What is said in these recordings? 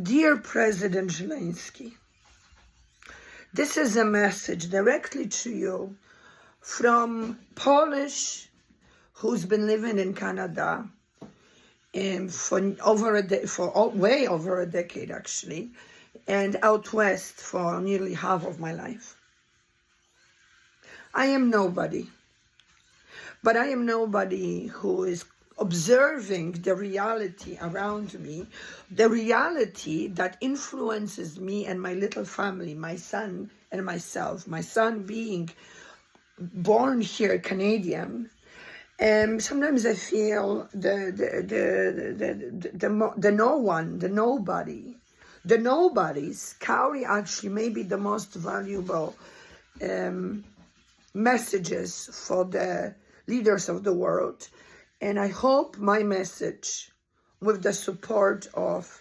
Dear President Zelensky, this is a message directly to you from Polish who's been living in Canada for way over a decade actually, and out west for nearly half of my life. I am nobody, but I am nobody who is observing the reality around me, the reality that influences me and my little family, my son and myself, my son being born here, Canadian. And sometimes I feel the no one, the nobody, the nobodies carry actually maybe the most valuable messages for the leaders of the world. And I hope my message, with the support of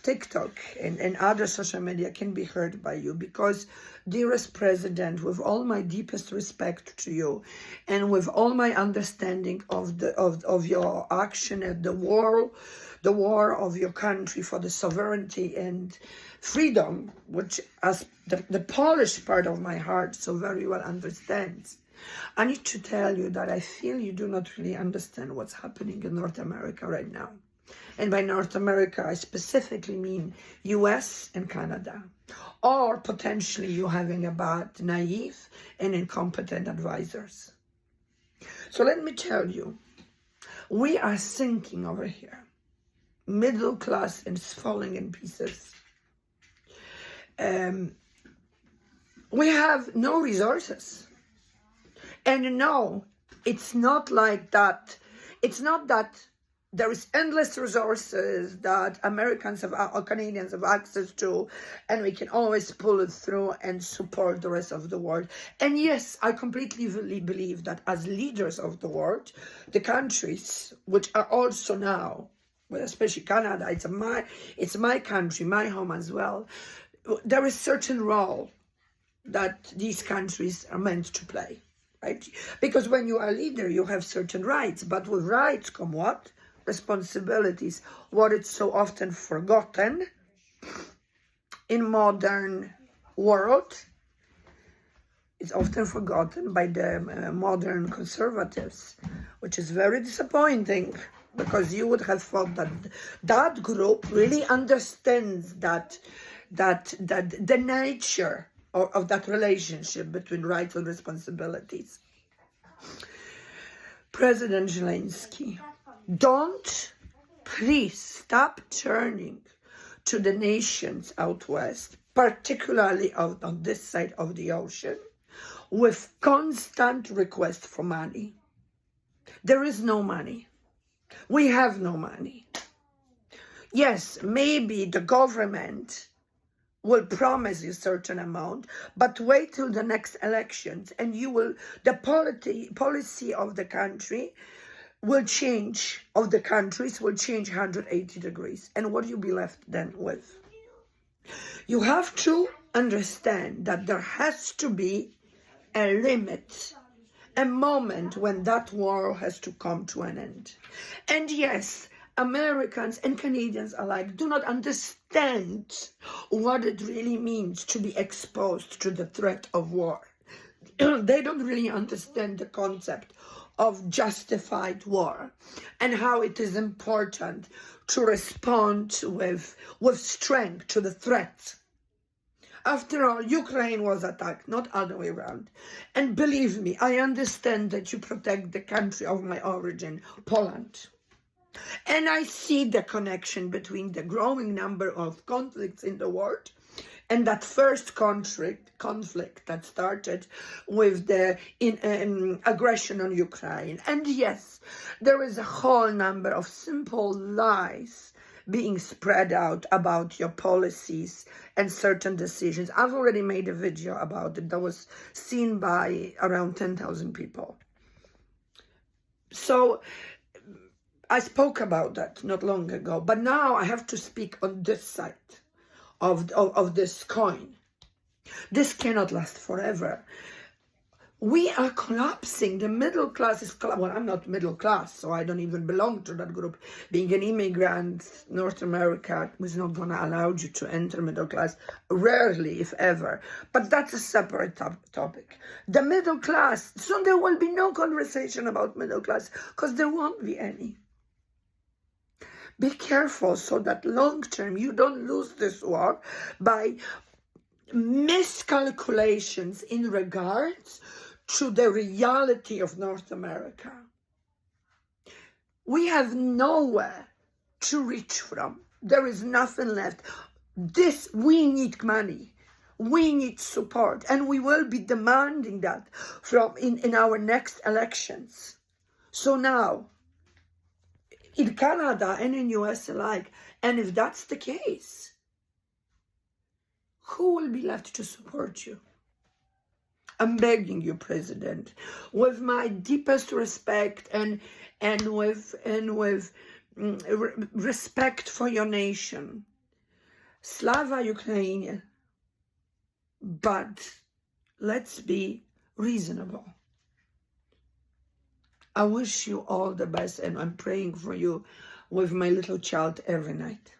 TikTok and other social media, can be heard by you. Because, dearest President, with all my deepest respect to you, and with all my understanding of your action at the war of your country for the sovereignty and freedom, which as the Polish part of my heart so very well understands, I need to tell you that I feel you do not really understand what's happening in North America right now. And by North America, I specifically mean US and Canada. Or potentially you having a bad, naive, and incompetent advisors. So let me tell you, we are sinking over here. Middle class is falling in pieces. We have no resources. And no, it's not like that. It's not that there is endless resources that Americans have or Canadians have access to, and we can always pull it through and support the rest of the world. And yes, I completely believe that as leaders of the world, the countries which are also now, well, especially Canada, it's my country, my home as well. There is certain role that these countries are meant to play. Right? Because when you are a leader, you have certain rights, but with rights come what? Responsibilities. What is so often forgotten in modern world, it's often forgotten by the modern conservatives, which is very disappointing, because you would have thought that that group really understands that the nature of that relationship between rights and responsibilities. President Zelensky, please stop turning to the nations out west, particularly on this side of the ocean, with constant requests for money. There is no money. We have no money. Yes, maybe the government will promise you a certain amount, but wait till the next elections and the policy of the country will change, of the countries will change 180 degrees. And what you'll be left then with? You have to understand that there has to be a limit, a moment when that war has to come to an end. And yes, Americans and Canadians alike do not understand what it really means to be exposed to the threat of war. They don't really understand the concept of justified war and how it is important to respond with strength to the threat. After all, Ukraine was attacked, not other way around. And believe me, I understand that you protect the country of my origin, Poland. And I see the connection between the growing number of conflicts in the world and that first conflict that started with the aggression on Ukraine. And yes, there is a whole number of simple lies being spread out about your policies and certain decisions. I've already made a video about it that was seen by around 10,000 people. So I spoke about that not long ago, but now I have to speak on this side of this coin. This cannot last forever. We are collapsing. The middle class is well, I'm not middle class, so I don't even belong to that group. Being an immigrant, North America was not going to allow you to enter middle class, rarely, if ever. But that's a separate topic. The middle class, so there will be no conversation about middle class, because there won't be any. Be careful so that long term you don't lose this war by miscalculations in regards to the reality of North America. We have nowhere to reach from. There is nothing left. We need money. We need support. And we will be demanding that in our next elections. So now, in Canada and in US alike, and if that's the case, who will be left to support you? I'm begging you, President, with my deepest respect and with respect for your nation. Slava Ukraine, but let's be reasonable. I wish you all the best, and I'm praying for you with my little child every night.